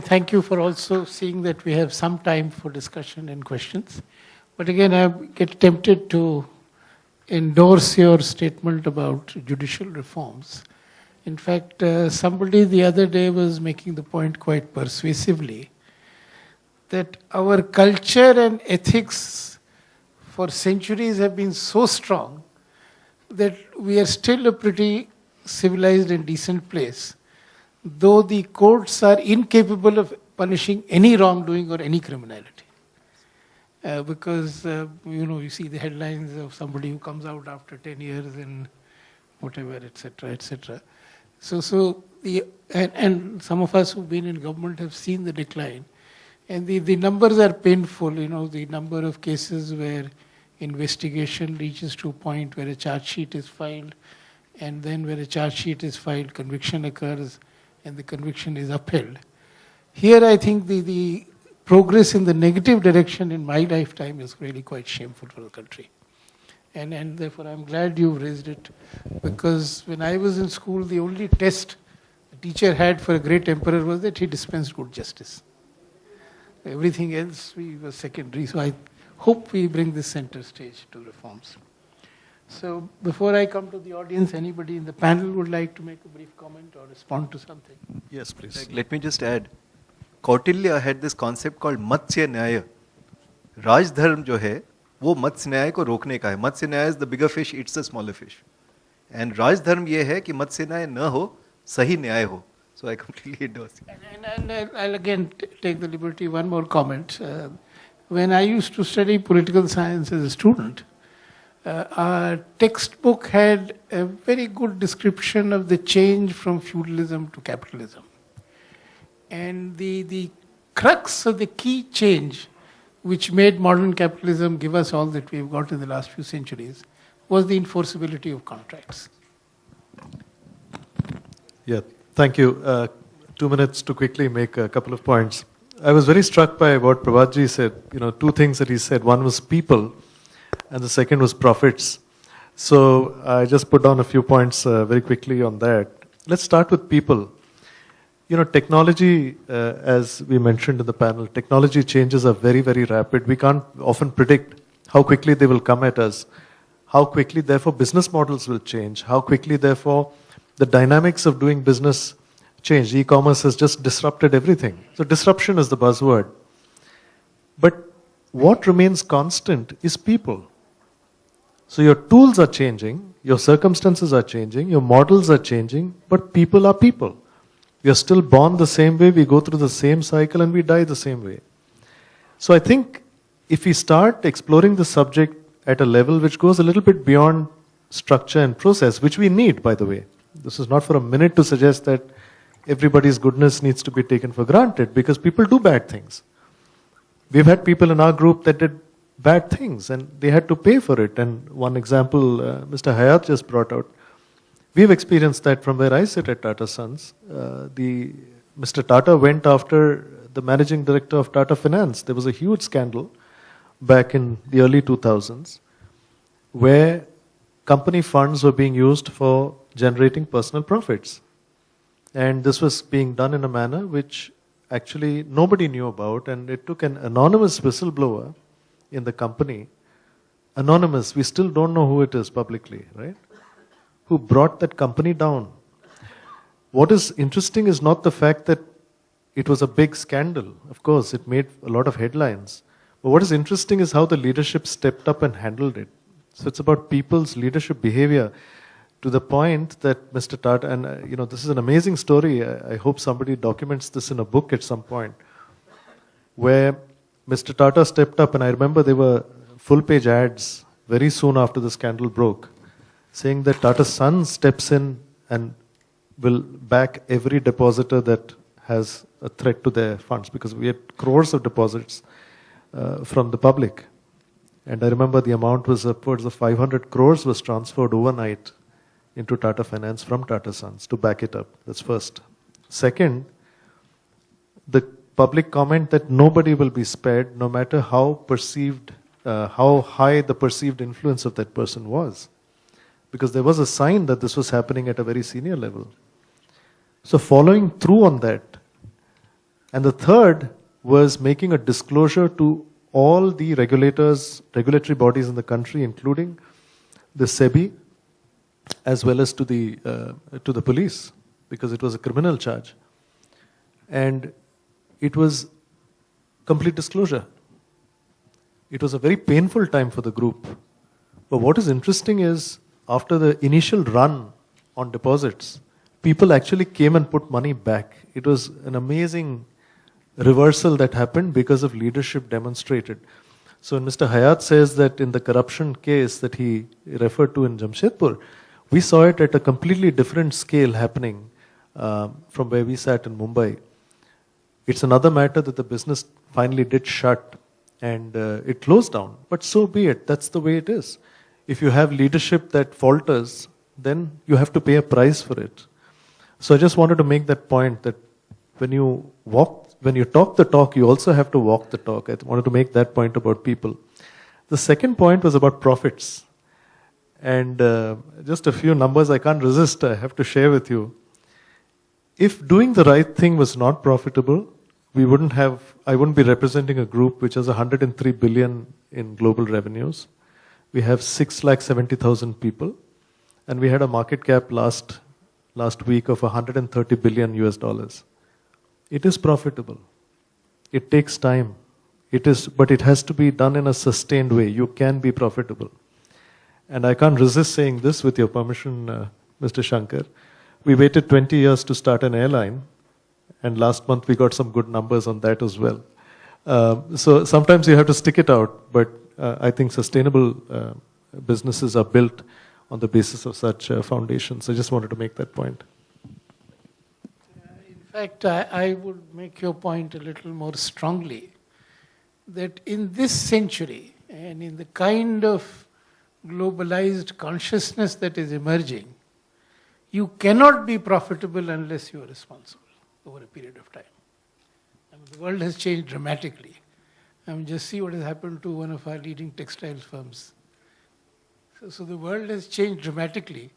Thank you for also seeing that we have some time for discussion and questions. But again, I get tempted to endorse your statement about judicial reforms. In fact, somebody the other day was making the point quite persuasively that our culture and ethics for centuries have been so strong that we are still a pretty civilized and decent place, though the courts are incapable of punishing any wrongdoing or any criminality. Because, you see the headlines of somebody who comes out after 10 years and whatever, etc., etc. And some of us who've been in government have seen the decline. And the numbers are painful, the number of cases where investigation reaches to a point where a charge sheet is filed, and then where a charge sheet is filed, conviction occurs, and the conviction is upheld. Here, I think the progress in the negative direction in my lifetime is really quite shameful for the country. And therefore, I'm glad you've raised it, because when I was in school, the only test the teacher had for a great emperor was that he dispensed good justice. Everything else was secondary. So I hope we bring this center stage to reforms. So before I come to the audience, anybody in the panel would like to make a brief comment or respond to something? Yes, please. Let me just add. Kautilya had this concept called Matsya Nyaya. Raj Dharma जो है, वो मत्स्य न्याय को रोकने का है. मत्स्य न्याय is the bigger fish eats the smaller fish. And Raj Dharma ये है कि मत्स्य न्याय न हो, सही न्याय हो. So I completely endorse it. And I'll again take the liberty, one more comment. When I used to study political science as a student, our textbook had a very good description of the change from feudalism to capitalism. And the crux of the key change which made modern capitalism give us all that we've got in the last few centuries was the enforceability of contracts. Yeah, thank you. 2 minutes to quickly make a couple of points. I was very struck by what Prabhatji said. Two things that he said. One was people, and the second was profits. So I just put down a few points very quickly on that. Let's start with people. Technology, as we mentioned in the panel, technology changes are very, very rapid. We can't often predict how quickly they will come at us, how quickly, therefore, business models will change, how quickly, therefore, the dynamics of doing business change. E-commerce has just disrupted everything. So disruption is the buzzword. But what remains constant is people. So your tools are changing, your circumstances are changing, your models are changing, but people are people. We are still born the same way, we go through the same cycle, and we die the same way. So I think if we start exploring the subject at a level which goes a little bit beyond structure and process, which we need, by the way. This is not for a minute to suggest that everybody's goodness needs to be taken for granted, because people do bad things. We've had people in our group that did bad things, and they had to pay for it. And one example Mr. Hayat just brought out. We've experienced that from where I sit at Tata Sons. Mr. Tata went after the managing director of Tata Finance. There was a huge scandal back in the early 2000s where company funds were being used for generating personal profits. And this was being done in a manner which actually nobody knew about, and it took an anonymous whistleblower in the company. Anonymous, we still don't know who it is publicly, right? Who brought that company down. What is interesting is not the fact that it was a big scandal. Of course, it made a lot of headlines. But what is interesting is how the leadership stepped up and handled it. So it's about people's leadership behavior, to the point that Mr. Tata, and this is an amazing story. I hope somebody documents this in a book at some point, where Mr. Tata stepped up, and I remember there were full-page ads very soon after the scandal broke, saying that Tata Sons steps in and will back every depositor that has a threat to their funds, because we had crores of deposits from the public. And I remember the amount was upwards of 500 crores was transferred overnight into Tata Finance from Tata Sons to back it up. That's first. Second, the public comment that nobody will be spared, no matter how high the perceived influence of that person was. Because there was a sign that this was happening at a very senior level. So following through on that, And the third was making a disclosure to all the regulatory bodies in the country, including the SEBI, as well as to the police, because it was a criminal charge. And it was complete disclosure. It was a very painful time for the group. But what is interesting is, after the initial run on deposits, people actually came and put money back. It was an amazing reversal that happened because of leadership demonstrated. So when Mr. Hayat says that in the corruption case that he referred to in Jamshedpur, we saw it at a completely different scale happening from where we sat in Mumbai. It's another matter that the business finally did shut and it closed down. But so be it. That's the way it is. If you have leadership that falters, then you have to pay a price for it. So I just wanted to make that point that when you talk the talk, you also have to walk the talk. I wanted to make that point about people. The second point was about profits. And just a few numbers I can't resist, I have to share with you. If doing the right thing was not profitable, I wouldn't be representing a group which has 103 billion in global revenues. We have 670,000 people, and we had a market cap last week of 130 billion US dollars. It is profitable. It takes time. But it has to be done in a sustained way. You can be profitable. And I can't resist saying this with your permission, Mr. Shankar. We waited 20 years to start an airline, and last month we got some good numbers on that as well. So sometimes you have to stick it out, but I think sustainable businesses are built on the basis of such foundations. I just wanted to make that point. In fact, I would make your point a little more strongly, that in this century and in the kind of globalized consciousness that is emerging, you cannot be profitable unless you are responsible over a period of time. I mean, the world has changed dramatically. I mean, just see what has happened to one of our leading textile firms. So the world has changed dramatically,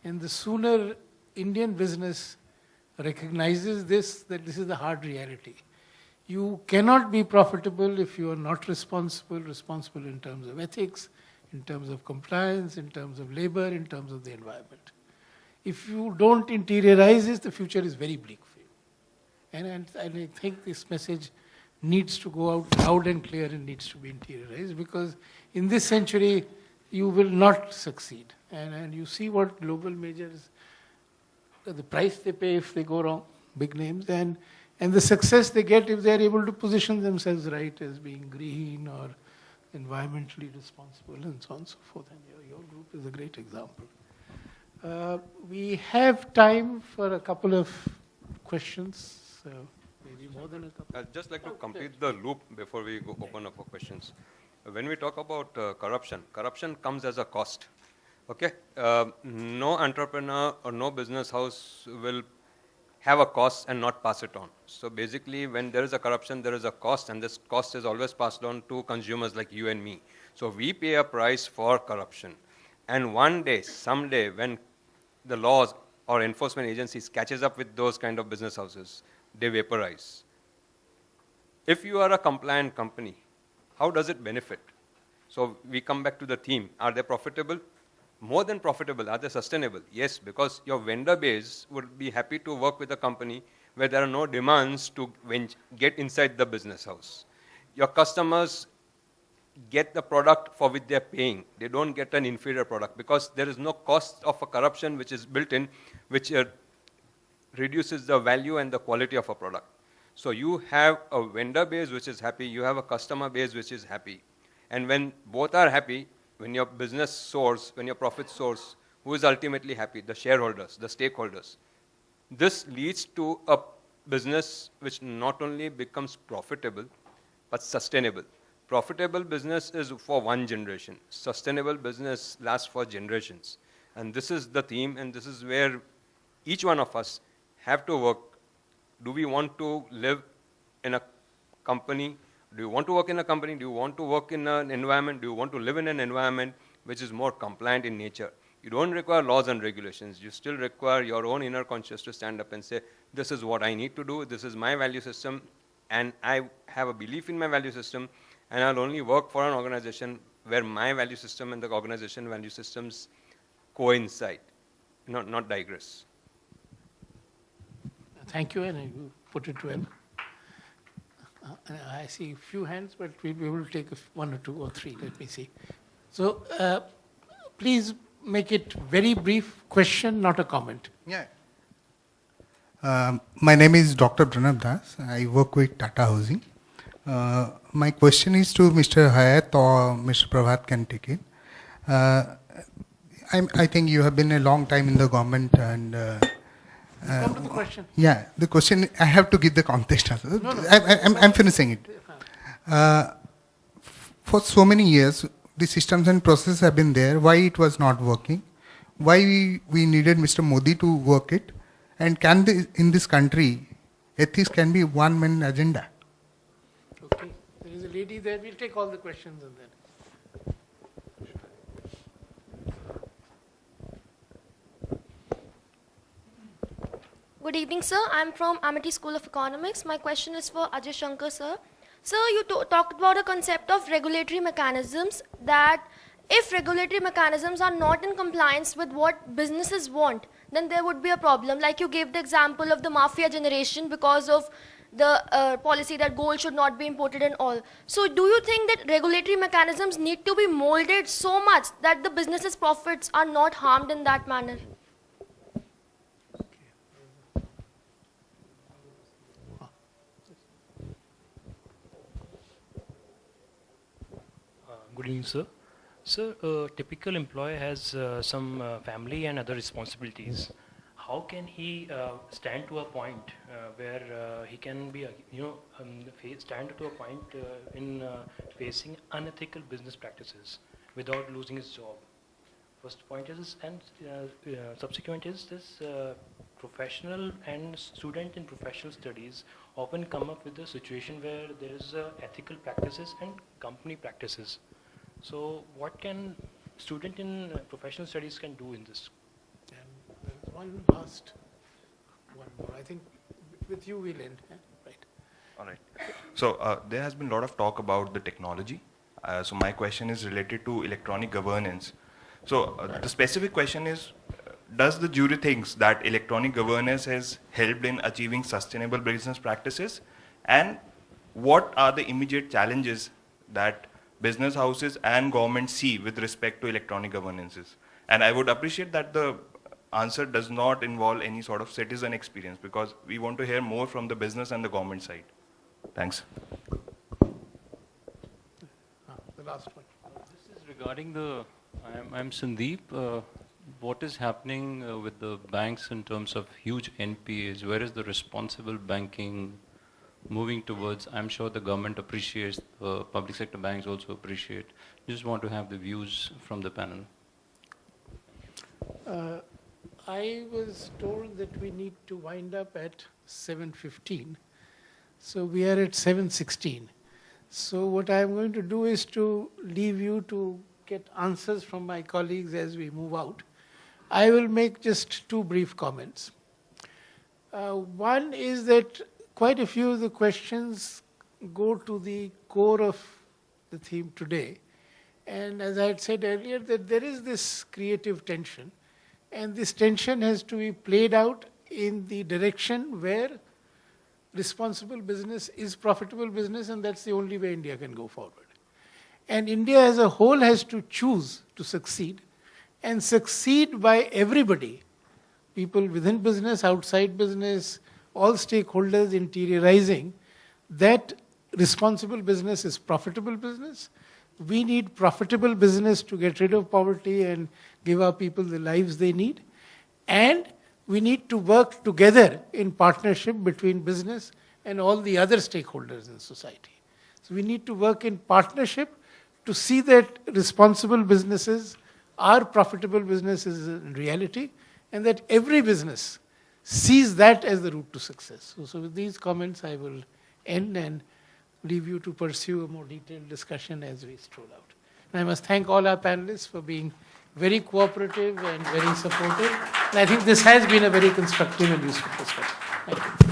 and the sooner Indian business recognizes this, that this is the hard reality. You cannot be profitable if you are not responsible in terms of ethics, in terms of compliance, in terms of labor, in terms of the environment. If you don't interiorize this, the future is very bleak for you. And I think this message needs to go out loud and clear and needs to be interiorized, because in this century, you will not succeed. And you see what global majors, the price they pay if they go wrong, big names, and the success they get if they are able to position themselves right as being green or environmentally responsible and so on and so forth. And your group is a great example. We have time for a couple of questions, so maybe more than a couple. I'd just like to complete the loop before we open up for questions. When we talk about corruption comes as a cost. Okay, no entrepreneur or no business house will have a cost and not pass it on. So basically, when there is a corruption, there is a cost, and this cost is always passed on to consumers like you and me. So we pay a price for corruption. And one day, someday, when the laws or enforcement agencies catches up with those kind of business houses, they vaporize. If you are a compliant company, how does it benefit? So we come back to the theme. Are they profitable? More than profitable, are they sustainable? Yes, because your vendor base would be happy to work with a company where there are no demands to get inside the business house. Your customers get the product for which they're paying. They don't get an inferior product because there is no cost of a corruption which is built in, which reduces the value and the quality of a product. So you have a vendor base which is happy, you have a customer base which is happy. And when both are happy, when your business soars, when your profit soars, who is ultimately happy? The shareholders, the stakeholders. This leads to a business which not only becomes profitable, but sustainable. Profitable business is for one generation. Sustainable business lasts for generations. And this is the theme, and this is where each one of us have to work. Do we want to live in a company? Do you want to work in a company? Do you want to work in an environment? Do you want to live in an environment which is more compliant in nature? You don't require laws and regulations. You still require your own inner conscious to stand up and say, this is what I need to do. This is my value system. and I have a belief in my value system, and I'll only work for an organization where my value system and the organization value systems coincide, not digress. Thank you, and you put it well. I see a few hands, but we'll be able to take one or two or three. Let me see. So please make it very brief. Question, not a comment. Yeah. My name is Dr. Pranav Das. I work with Tata Housing. My question is to Mr. Hayat or Mr. Prabhat can take it. I think you have been a long time in the government and Come to the question. yeah, the question, I have to give the context. Also. No. I'm finishing it. For so many years, the systems and processes have been there. Why it was not working? Why we needed Mr. Modi to work it? And in this country, ethics can be one-man agenda? Okay. There is a lady there. We'll take all the questions and then. Good evening, sir. I'm from Amity School of Economics. My question is for Ajay Shankar, sir. Sir, you talked about a concept of regulatory mechanisms, that if regulatory mechanisms are not in compliance with what businesses want, then there would be a problem. Like you gave the example of the mafia generation because of the policy that gold should not be imported and all. So do you think that regulatory mechanisms need to be molded so much that the business's profits are not harmed in that manner? Good evening, sir. Sir, a typical employee has some family and other responsibilities. How can he stand to a point where he can be, stand to a point in facing unethical business practices without losing his job? First point is, and subsequent is this: professional and student in professional studies often come up with a situation where there is ethical practices and company practices. So what can student in professional studies can do in this? And there's one last one more. I think with you we'll end. Right. All right. So there has been a lot of talk about the technology. So my question is related to electronic governance. So the specific question is, does the jury thinks that electronic governance has helped in achieving sustainable business practices? And what are the immediate challenges that business houses and government see with respect to electronic governances? And I would appreciate that the answer does not involve any sort of citizen experience, because we want to hear more from the business and the government side. Thanks. The last one. This is regarding the, I'm Sandeep. What is happening with the banks in terms of huge NPAs? Where is the responsible banking moving towards? I'm sure the government appreciates, public sector banks also appreciate. Just want to have the views from the panel. I was told that we need to wind up at 7:15. So we are at 7:16. So what I'm going to do is to leave you to get answers from my colleagues as we move out. I will make just two brief comments. One is that quite a few of the questions go to the core of the theme today. And as I had said earlier, that there is this creative tension. And this tension has to be played out in the direction where responsible business is profitable business, and that's the only way India can go forward. And India as a whole has to choose to succeed, and succeed by everybody, people within business, outside business, all stakeholders interiorizing that responsible business is profitable business. We need profitable business to get rid of poverty and give our people the lives they need. And we need to work together in partnership between business and all the other stakeholders in society. So we need to work in partnership to see that responsible businesses are profitable businesses in reality, and that every business sees that as the route to success. So with these comments, I will end and leave you to pursue a more detailed discussion as we stroll out. And I must thank all our panelists for being very cooperative and very supportive. And I think this has been a very constructive and useful discussion. Thank you.